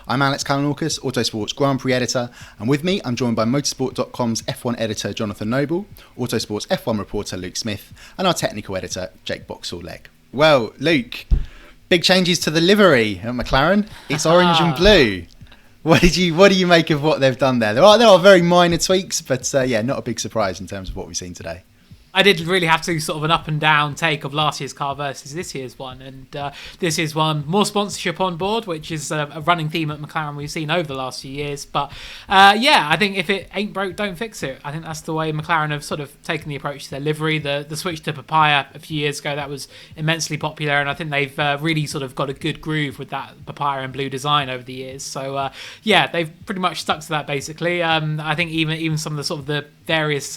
I'm Alex Kalinauckas, Autosport's Grand Prix editor, and with me I'm joined by Motorsport.com's F1 editor Jonathan Noble, Autosport's F1 reporter Luke Smith, and our technical editor Jake Boxall-Legg. Well, Luke, big changes to the livery at McLaren. It's orange and blue. What do you make of what they've done there? There are very minor tweaks, but not a big surprise in terms of what we've seen today. I did really have to sort of an up and down take of last year's car versus this year's one, and this year's one, more sponsorship on board, which is a running theme at McLaren we've seen over the last few years. But I think if it ain't broke, don't fix it. I think that's the way McLaren have sort of taken the approach to their livery. The switch to papaya a few years ago, that was immensely popular, and I think they've really sort of got a good groove with that papaya and blue design over the years. So they've pretty much stuck to that basically. I think even some of the sort of the various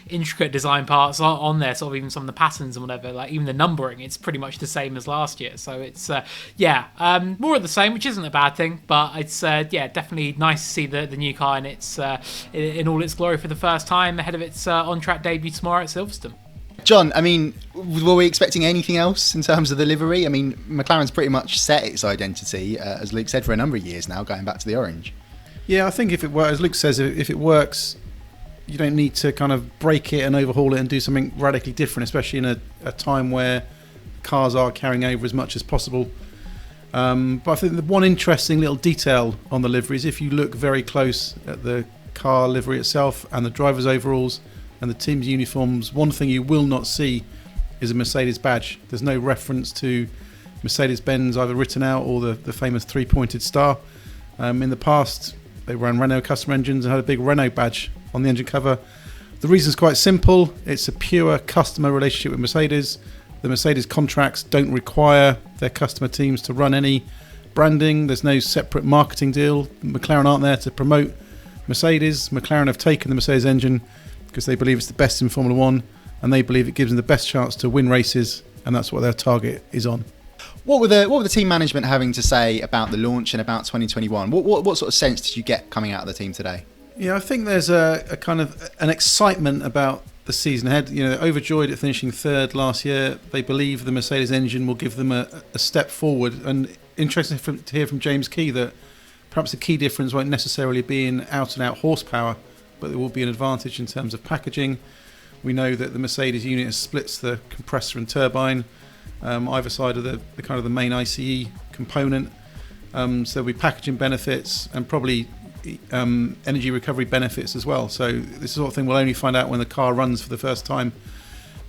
intricate design parts on there, sort of even some of the patterns and whatever, like even the numbering, it's pretty much the same as last year. So it's more of the same, which isn't a bad thing, but it's definitely nice to see the new car in its in all its glory for the first time ahead of its on-track debut tomorrow at Silverstone. John, I mean, were we expecting anything else in terms of the livery? I mean, McLaren's pretty much set its identity, as Luke said, for a number of years now, going back to the orange. Yeah, I think if it works, as Luke says, if it works, you don't need to kind of break it and overhaul it and do something radically different, especially in a time where cars are carrying over as much as possible. But I think the one interesting little detail on the livery is if you look very close at the car livery itself and the driver's overalls and the team's uniforms, one thing you will not see is a Mercedes badge. There's no reference to Mercedes-Benz either written out or the famous three-pointed star. In the past, they ran Renault custom engines and had a big Renault badge on the engine cover. The reason's quite simple. It's a pure customer relationship with Mercedes. The Mercedes contracts don't require their customer teams to run any branding. There's no separate marketing deal. McLaren aren't there to promote Mercedes. McLaren have taken the Mercedes engine because they believe it's the best in Formula One, and they believe it gives them the best chance to win races, and that's what their target is on. What were the team management having to say about the launch and about 2021? What sort of sense did you get coming out of the team today? Yeah, I think there's a kind of an excitement about the season ahead. You know, they're overjoyed at finishing third last year. They believe the Mercedes engine will give them a step forward. And interesting to hear from James Key that perhaps the key difference won't necessarily be in out-and-out horsepower, but there will be an advantage in terms of packaging. We know that the Mercedes unit splits the compressor and turbine either side of the kind of the main ICE component. So there'll be packaging benefits and probably energy recovery benefits as well. So this sort of thing we'll only find out when the car runs for the first time.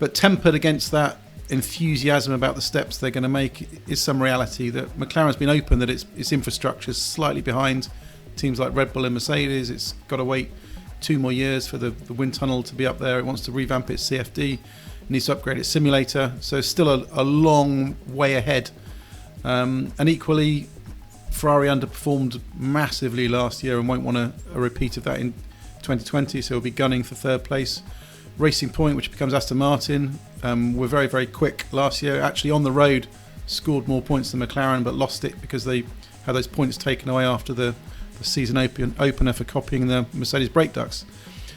But tempered against that enthusiasm about the steps they're going to make is some reality that McLaren's been open that its infrastructure is slightly behind teams like Red Bull and Mercedes. It's got to wait 2 more years for the wind tunnel to be up there. It wants to revamp its CFD, needs to upgrade its simulator. So still a long way ahead. And equally, Ferrari underperformed massively last year and won't want a repeat of that in 2020, so we'll be gunning for third place. Racing Point, which becomes Aston Martin, were very, very quick last year. Actually, on the road, scored more points than McLaren, but lost it because they had those points taken away after the season opener for copying the Mercedes brake ducts.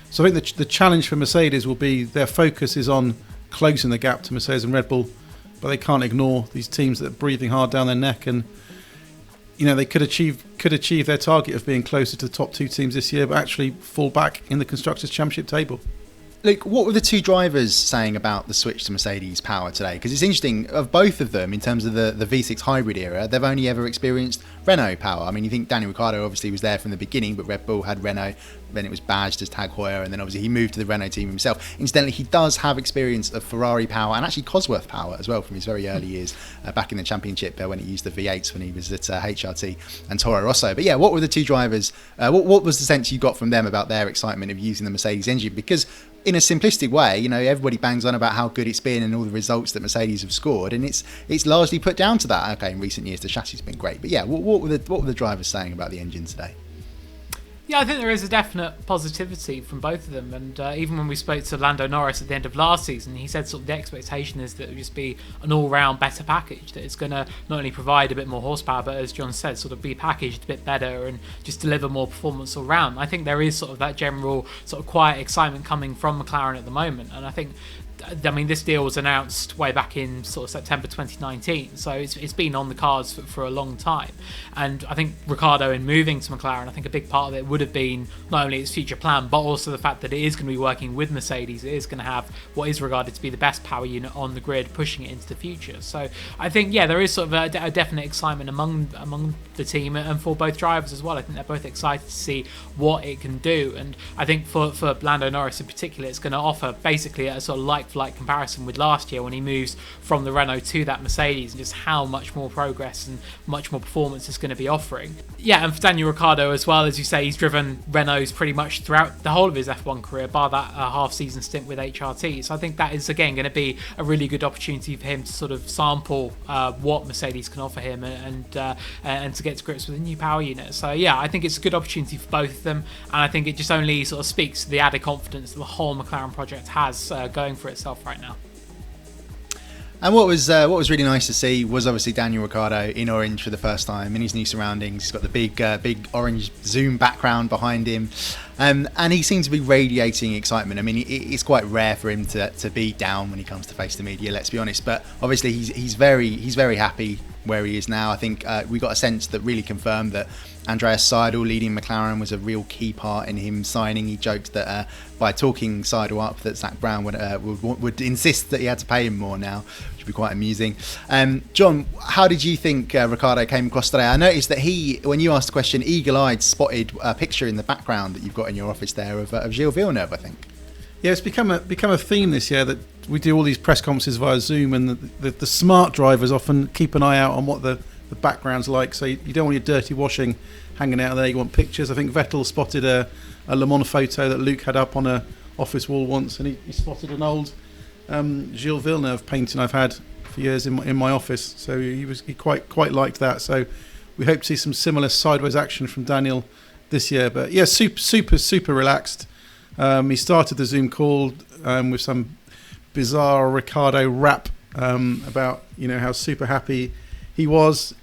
So I think the challenge for Mercedes will be their focus is on closing the gap to Mercedes and Red Bull, but they can't ignore these teams that are breathing hard down their neck, and you know, they could achieve their target of being closer to the top 2 teams this year, but actually fall back in the Constructors' Championship table. Luke, what were the 2 drivers saying about the switch to Mercedes power today? Because it's interesting, of both of them, in terms of the V6 hybrid era, they've only ever experienced Renault power. I mean, you think Daniel Ricciardo obviously was there from the beginning, but Red Bull had Renault, then it was badged as Tag Heuer, and then obviously he moved to the Renault team himself. Incidentally, he does have experience of Ferrari power and actually Cosworth power as well from his very early years back in the championship when he used the V8s when he was at HRT and Toro Rosso. But yeah, what were the 2 drivers, what was the sense you got from them about their excitement of using the Mercedes engine? Because in a simplistic way, you know, everybody bangs on about how good it's been and all the results that Mercedes have scored, and it's largely put down to that. Okay, in recent years the chassis has been great, but yeah, what were the drivers saying about the engine today? Yeah, I think there is a definite positivity from both of them, and even when we spoke to Lando Norris at the end of last season, he said sort of the expectation is that it would just be an all-round better package, that it's going to not only provide a bit more horsepower, but as John said, sort of be packaged a bit better and just deliver more performance all round. I think there is sort of that general sort of quiet excitement coming from McLaren at the moment, and I think I mean, this deal was announced way back in sort of September 2019, so it's been on the cards for a long time. And I think Ricciardo, in moving to McLaren, I think a big part of it would have been not only its future plan, but also the fact that it is going to be working with Mercedes. It is going to have what is regarded to be the best power unit on the grid, pushing it into the future. So I think, yeah, there is sort of a definite excitement among the team and for both drivers as well. I think they're both excited to see what it can do. And I think for Lando Norris in particular, it's going to offer basically a sort of like comparison with last year when he moves from the Renault to that Mercedes, and just how much more progress and much more performance it's going to be offering. Yeah, and for Daniel Ricciardo as well, as you say, he's driven Renaults pretty much throughout the whole of his F1 career, bar that half-season stint with HRT. So I think that is, again, going to be a really good opportunity for him to sort of sample what Mercedes can offer him and to get to grips with a new power unit. So yeah, I think it's a good opportunity for both of them, and I think it just only sort of speaks to the added confidence that the whole McLaren project has going for itself right now. And what was really nice to see was obviously Daniel Ricciardo in orange for the first time in his new surroundings. He's got the big orange Zoom background behind him, and he seemed to be radiating excitement. I mean, it's quite rare for him to be down when he comes to face the media, let's be honest. But obviously he's very happy where he is now. I think we got a sense that really confirmed that Andreas Seidel leading McLaren was a real key part in him signing. He joked that by talking Seidel up, that Zach Brown would insist that he had to pay him more now, which would be quite amusing. John, how did you think Ricciardo came across today? I noticed that he, when you asked the question, eagle-eyed spotted a picture in the background that you've got in your office there of Gilles Villeneuve, I think. Yeah, it's become a theme this year that we do all these press conferences via Zoom, and the smart drivers often keep an eye out on what the background's like. So you don't want your dirty washing hanging out there. You want pictures. I think Vettel spotted a Le Mans photo that Luke had up on a office wall once, and he spotted an old Gilles Villeneuve painting I've had for years in my office. So he quite liked that. So we hope to see some similar sideways action from Daniel this year. But yeah, super relaxed. He started the Zoom call with some bizarre Ricciardo rap about how super happy he was,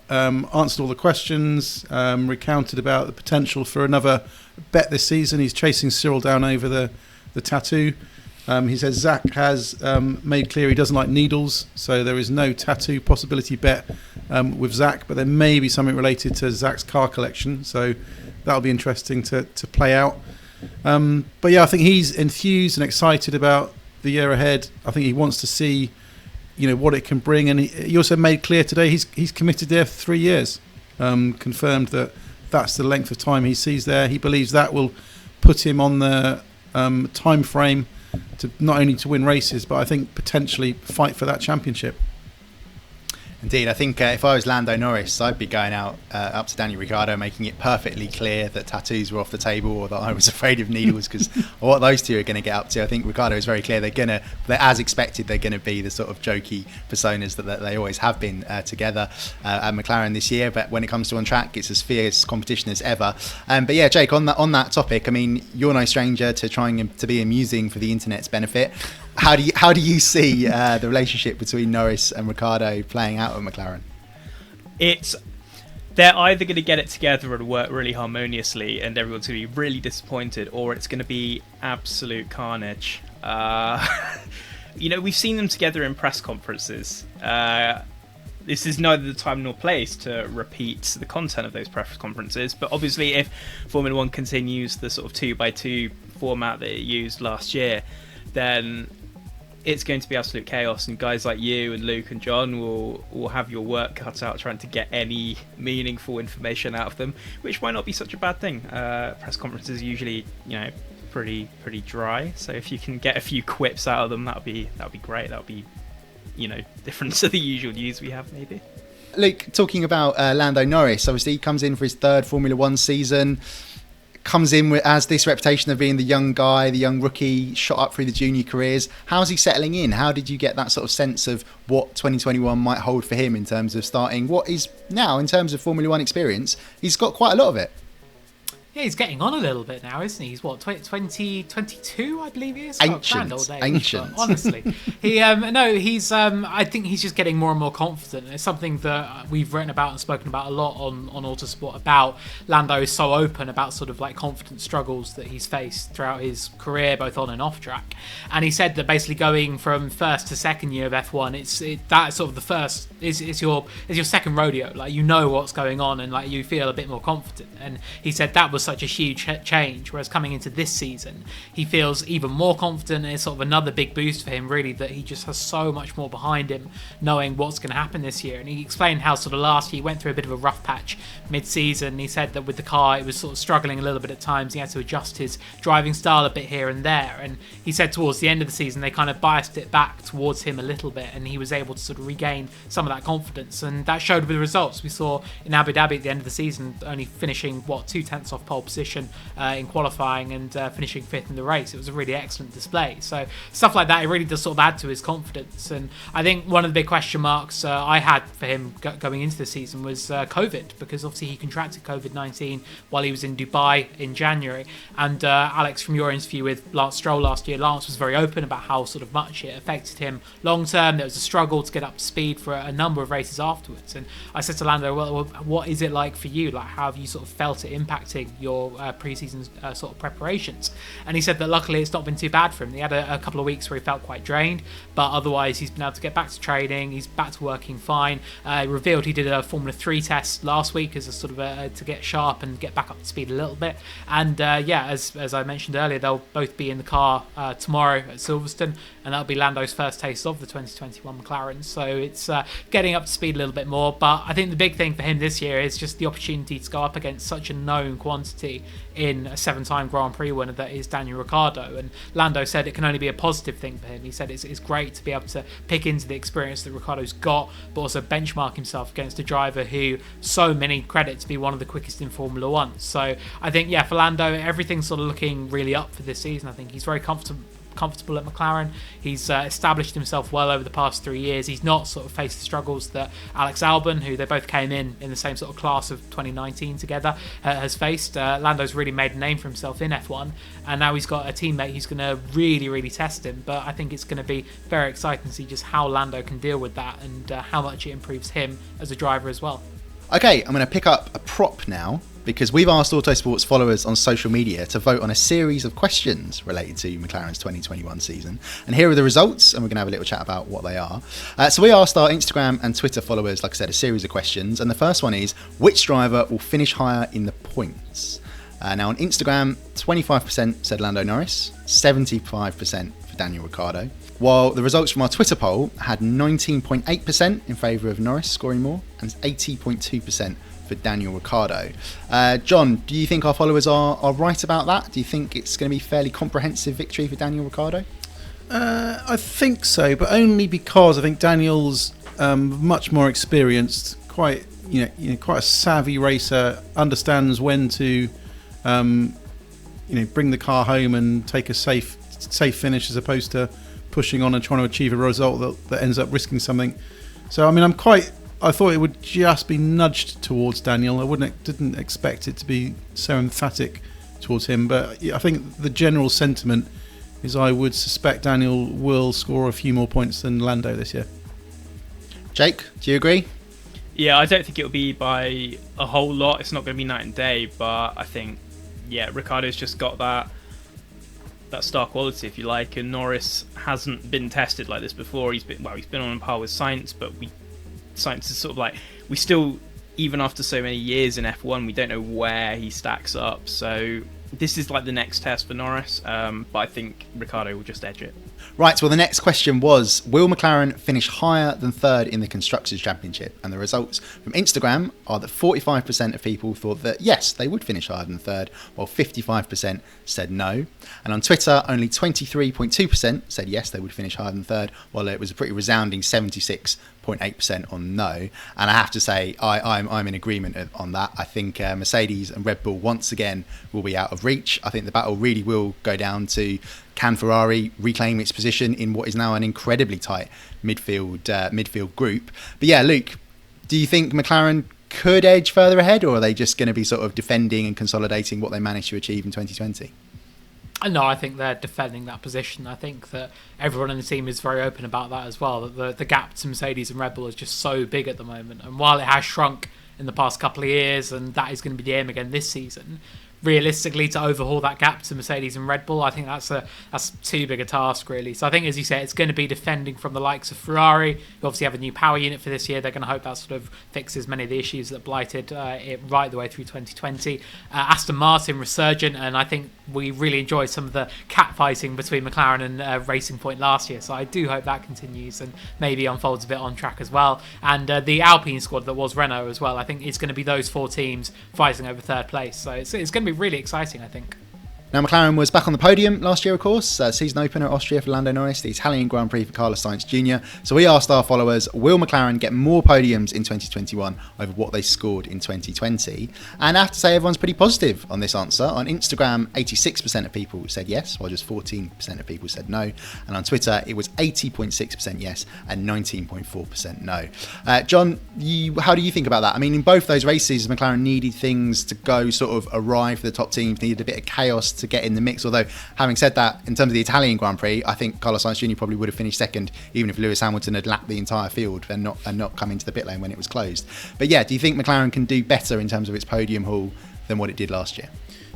answered all the questions, recounted about the potential for another bet this season. He's chasing Cyril down over the tattoo. He says Zach has made clear he doesn't like needles, so there is no tattoo possibility bet with Zach, but there may be something related to Zach's car collection, so that'll be interesting to play out. But yeah, I think he's enthused and excited about the year ahead. I think he wants to see what it can bring, and he also made clear today he's committed there for 3 years. Confirmed that that's the length of time he sees there. He believes that will put him on the time frame to not only to win races, but I think potentially fight for that championship. Indeed, I think if I was Lando Norris, I'd be going out up to Daniel Ricciardo, making it perfectly clear that tattoos were off the table, or that I was afraid of needles, because what those two are going to get up to. I think Ricciardo is very clear. They're as expected, they're going to be the sort of jokey personas that they always have been together at McLaren this year. But when it comes to on track, it's as fierce competition as ever. But yeah, Jake, on that topic, I mean, you're no stranger to trying to be amusing for the internet's benefit. How do you see the relationship between Norris and Ricciardo playing out at McLaren? They're either going to get it together and work really harmoniously, and everyone's going to be really disappointed, or it's going to be absolute carnage. We've seen them together in press conferences. This is neither the time nor place to repeat the content of those press conferences, but obviously if Formula 1 continues the sort of 2x2 format that it used last year, then it's going to be absolute chaos, and guys like you and Luke and John will have your work cut out trying to get any meaningful information out of them, which might not be such a bad thing. Press conferences are usually, pretty dry, so if you can get a few quips out of them, that'd be great. That'd be, different to the usual news we have, maybe. Luke, talking about Lando Norris, obviously he comes in for his third Formula 1 season. Comes in as this reputation of being the young guy, the young rookie, shot up through the junior careers. How's he settling in? How did you get that sort of sense of what 2021 might hold for him in terms of starting what is now, in terms of Formula 1 experience, he's got quite a lot of it? Yeah, he's getting on a little bit now, isn't he? He's what, 22, I believe he is. Ancient, ancient. Honestly, he's. I think he's just getting more and more confident. It's something that we've written about and spoken about a lot on Autosport. About Lando is so open about sort of like confidence struggles that he's faced throughout his career, both on and off track. And he said that basically going from first to second year of F1, that's sort of the first is your second rodeo. Like, you know what's going on, and like you feel a bit more confident. And he said that was such a huge change, whereas coming into this season he feels even more confident, and it's sort of another big boost for him, really, that he just has so much more behind him knowing what's going to happen this year. And he explained how sort of last year he went through a bit of a rough patch mid-season. He said that with the car it was sort of struggling a little bit at times. He had to adjust his driving style a bit here and there, and he said towards the end of the season they kind of biased it back towards him a little bit, and he was able to sort of regain some of that confidence, and that showed with the results. We saw in Abu Dhabi at the end of the season only finishing 2/10 off pole position in qualifying, and finishing 5th in the race. It was a really excellent display. So stuff like that, it really does sort of add to his confidence. And I think one of the big question marks I had for him going into the season was COVID, because obviously he contracted COVID-19 while he was in Dubai in January. And Alex, from your interview with Lance Stroll last year, Lance was very open about how sort of much it affected him long term. There was a struggle to get up to speed for a number of races afterwards. And I said to Lando, well, what is it like for you? Like, how have you sort of felt it impacting your pre-season sort of preparations? And he said that luckily it's not been too bad for him. He had a couple of weeks where he felt quite drained, but otherwise he's been able to get back to training. He's back to working fine. Revealed he did a Formula 3 test last week as a sort of to get sharp and get back up to speed a little bit. And as I mentioned earlier, they'll both be in the car tomorrow at Silverstone, and that'll be Lando's first taste of the 2021 McLaren. So it's getting up to speed a little bit more. But I think the big thing for him this year is just the opportunity to go up against such a known quantity in a 7-time Grand Prix winner that is Daniel Ricciardo. And Lando said it can only be a positive thing for him. He said it's great to be able to pick into the experience that Ricciardo's got, but also benchmark himself against a driver who so many credit to be one of the quickest in Formula 1. So I think, for Lando, everything's sort of looking really up for this season. I think he's very comfortable at McLaren. He's established himself well over the past 3 years. He's not sort of faced the struggles that Alex Albon, who they both came in the same sort of class of 2019 together, has faced. Lando's really made a name for himself in F1, and now he's got a teammate who's going to really, really test him. But I think it's going to be very exciting to see just how Lando can deal with that, and how much it improves him as a driver as well. Okay, I'm going to pick up a prop now, because we've asked Autosport's followers on social media to vote on a series of questions related to McLaren's 2021 season. And here are the results, and we're going to have a little chat about what they are. So we asked our Instagram and Twitter followers, like I said, a series of questions. And the first one is, which driver will finish higher in the points? Now on Instagram, 25% said Lando Norris, 75% for Daniel Ricciardo. While the results from our Twitter poll had 19.8% in favour of Norris scoring more, and 80.2% for Daniel Ricciardo. John, do you think our followers are right about that? Do you think it's going to be a fairly comprehensive victory for Daniel Ricciardo? I think so, but only because I think Daniel's much more experienced, quite a savvy racer, understands when to bring the car home and take a safe finish, as opposed to pushing on and trying to achieve a result that ends up risking something. So I mean, I thought it would just be nudged towards Daniel. I didn't expect it to be so emphatic towards him, but I think the general sentiment is I would suspect Daniel will score a few more points than Lando this year. Jake, do you agree? Yeah, I don't think it'll be by a whole lot. It's not going to be night and day, but I think, Ricciardo's just got that star quality, if you like, and Norris hasn't been tested like this before. He's been on par with Sainz, but Sainz is sort of like, we still, even after so many years in F1, we don't know where he stacks up. So this is like the next test for Norris, but I think Ricciardo will just edge it. Right, well, the next question was, will McLaren finish higher than third in the Constructors' Championship? And the results from Instagram are that 45% of people thought that, yes, they would finish higher than third, while 55% said no. And on Twitter, only 23.2% said yes, they would finish higher than third, while it was a pretty resounding 76.8% on no. And I have to say, I'm in agreement on that. I think Mercedes and Red Bull once again will be out of reach. I think the battle really will go down to, can Ferrari reclaim its position in what is now an incredibly tight midfield group? But yeah, Luke, do you think McLaren could edge further ahead, or are they just going to be sort of defending and consolidating what they managed to achieve in 2020? No, I think they're defending that position. I think that everyone in the team is very open about that as well, that the gap to Mercedes and Red Bull is just so big at the moment. And while it has shrunk in the past couple of years, and that is going to be the aim again this season, realistically, to overhaul that gap to Mercedes and Red Bull, I think that's too big a task, really. So I think, as you say, it's going to be defending from the likes of Ferrari, who obviously have a new power unit for this year. They're going to hope that sort of fixes many of the issues that blighted it right the way through 2020. Aston Martin resurgent, and I think we really enjoyed some of the catfighting between McLaren and Racing Point last year. So I do hope that continues and maybe unfolds a bit on track as well. And the Alpine squad that was Renault as well, I think it's going to be those 4 teams fighting over third place. So it's going to be really exciting, I think. Now, McLaren was back on the podium last year, of course. Season opener at Austria for Lando Norris, the Italian Grand Prix for Carlos Sainz Jr. So we asked our followers, will McLaren get more podiums in 2021 over what they scored in 2020? And I have to say, everyone's pretty positive on this answer. On Instagram, 86% of people said yes, while just 14% of people said no. And on Twitter, it was 80.6% yes and 19.4% no. John, how do you think about that? I mean, in both those races, McLaren needed things to go sort of awry for the top teams, needed a bit of chaos to get in the mix. Although, having said that, in terms of the Italian Grand Prix, I think Carlos Sainz Jr. probably would have finished second, even if Lewis Hamilton had lapped the entire field and not come into the pit lane when it was closed. But yeah, do you think McLaren can do better in terms of its podium haul than what it did last year?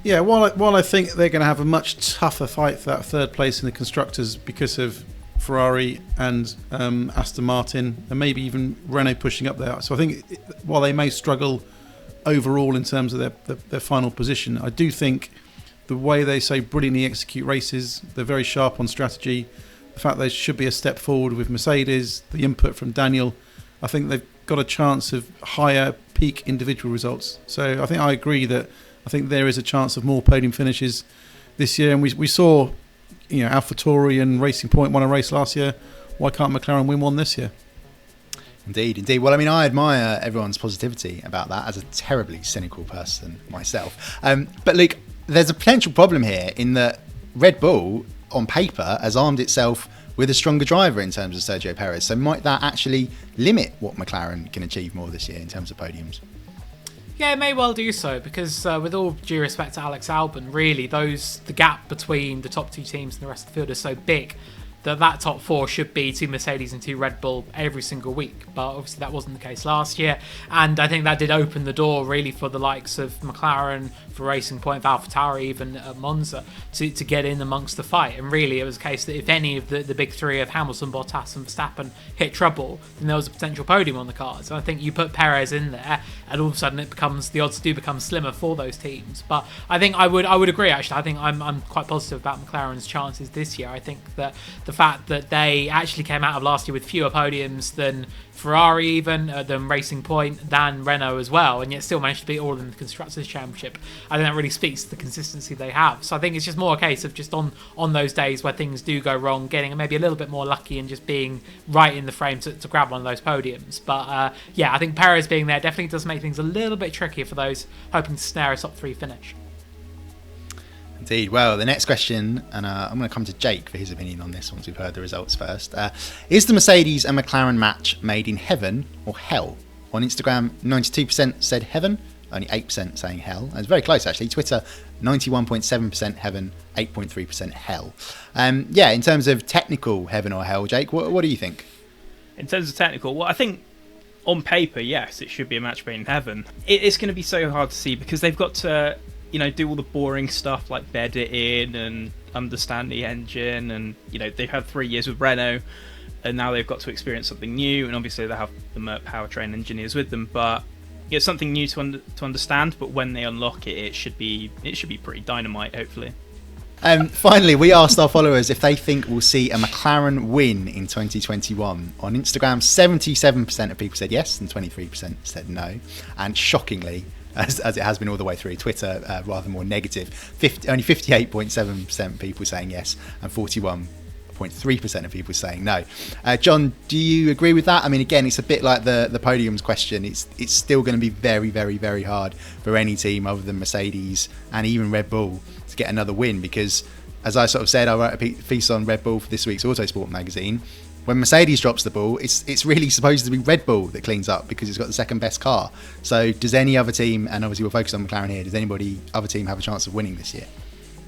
Yeah, while I think they're going to have a much tougher fight for that third place in the constructors because of Ferrari and Aston Martin, and maybe even Renault pushing up there. So I think while they may struggle overall in terms of their final position, I do think the way they so brilliantly execute races, they're very sharp on strategy. The fact they should be a step forward with Mercedes, the input from Daniel, I think they've got a chance of higher peak individual results. So I think I agree that I think there is a chance of more podium finishes this year. And we saw, AlphaTauri and Racing Point won a race last year. Why can't McLaren win one this year? Indeed. Well, I mean, I admire everyone's positivity about that as a terribly cynical person myself. But Luke, there's a potential problem here in that Red Bull, on paper, has armed itself with a stronger driver in terms of Sergio Perez. So might that actually limit what McLaren can achieve more this year in terms of podiums? Yeah, it may well do so, because with all due respect to Alex Albon, really, the gap between the top 2 teams and the rest of the field is so big that top 4 should be 2 Mercedes and 2 Red Bull every single week. But obviously that wasn't the case last year. And I think that did open the door really for the likes of McLaren, for Racing Point, for AlphaTauri, even at Monza, to get in amongst the fight. And really it was a case that if any of the big 3 of Hamilton, Bottas and Verstappen hit trouble, then there was a potential podium on the cards. And I think you put Perez in there and all of a sudden the odds do become slimmer for those teams. But I think I would agree, actually. I think I'm quite positive about McLaren's chances this year. I think that the fact that they actually came out of last year with fewer podiums than Ferrari, even than Racing Point, than Renault as well, and yet still managed to beat all of them in the Constructors' Championship, I think that really speaks to the consistency they have. So I think it's just more a case of just on those days where things do go wrong, getting maybe a little bit more lucky and just being right in the frame to grab one of those podiums. But yeah, I think Perez being there definitely does make things a little bit trickier for those hoping to snare a top 3 finish. Indeed. Well, the next question, and I'm going to come to Jake for his opinion on this once we've heard the results first. Is the Mercedes and McLaren match made in heaven or hell? On Instagram, 92% said heaven, only 8% saying hell. And it's very close, actually. Twitter, 91.7% heaven, 8.3% hell. Yeah, in terms of technical heaven or hell, Jake, what do you think? In terms of technical, well, I think on paper, yes, it should be a match made in heaven. It's going to be so hard to see because they've got to do all the boring stuff like bed it in and understand the engine, and they've had 3 years with Renault and now they've got to experience something new, and obviously they have the Merc powertrain engineers with them, but it's something new to understand. But when they unlock it, it should be pretty dynamite, hopefully. Finally, we asked our followers if they think we'll see a McLaren win in 2021. On Instagram, 77% of people said yes and 23% said no, and shockingly, as it has been all the way through, Twitter rather more negative. Only 58.7% people saying yes and 41.3% of people saying no. John, do you agree with that? I mean, again, it's a bit like the podiums question. It's still going to be very, very, very hard for any team other than Mercedes and even Red Bull to get another win, because, as I sort of said, I wrote a piece on Red Bull for this week's Autosport magazine. when Mercedes drops the ball, it's really supposed to be Red Bull that cleans up because it's got the second best car. So does any other team, and obviously we'll focus on McLaren here, does anybody other team have a chance of winning this year?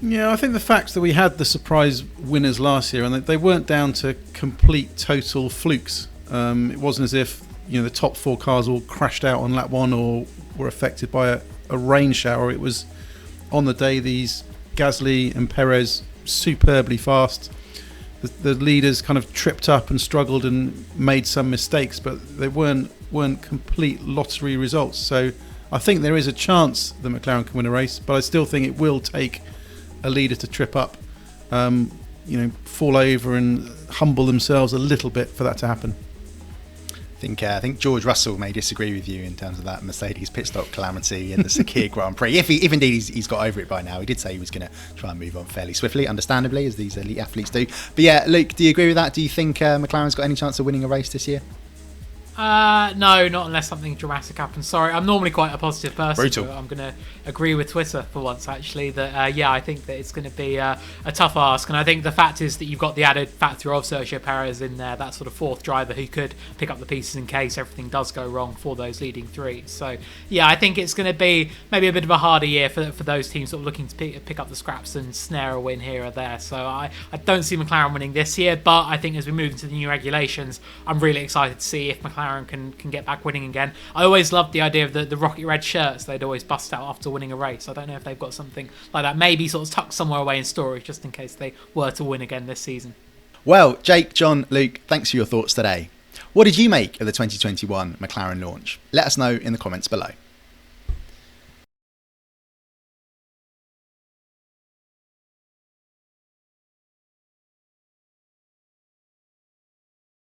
Yeah, I think the fact that we had the surprise winners last year and they weren't down to complete total flukes. It wasn't as if the top 4 cars all crashed out on lap 1 or were affected by a rain shower. It was on the day these Gasly and Perez superbly fast. The leaders kind of tripped up and struggled and made some mistakes, but they weren't complete lottery results. So I think there is a chance that McLaren can win a race, but I still think it will take a leader to trip up, fall over and humble themselves a little bit for that to happen. I think George Russell may disagree with you in terms of that Mercedes pit stop calamity in the Sakir Grand Prix. If indeed he's got over it by now. He did say he was going to try and move on fairly swiftly, understandably, as these elite athletes do. But yeah, Luke, do you agree with that? Do you think McLaren's got any chance of winning a race this year? No, not unless something dramatic happens. Sorry, I'm normally quite a positive person. Brutal. But I'm going to agree with Twitter for once, actually, that, I think that it's going to be a tough ask. And I think the fact is that you've got the added factor of Sergio Perez in there, that sort of fourth driver who could pick up the pieces in case everything does go wrong for those leading 3. So, yeah, I think it's going to be maybe a bit of a harder year for those teams sort of looking to pick up the scraps and snare a win here or there. So I don't see McLaren winning this year, but I think as we move into the new regulations, I'm really excited to see if McLaren can get back winning again. I always loved the idea of the rocket red shirts they'd always bust out after winning a race. I don't know if they've got something like that, maybe sort of tucked somewhere away in storage just in case they were to win again this season. Well, Jake, John, Luke, thanks for your thoughts today. What did you make of the 2021 McLaren launch? Let us know in the comments below.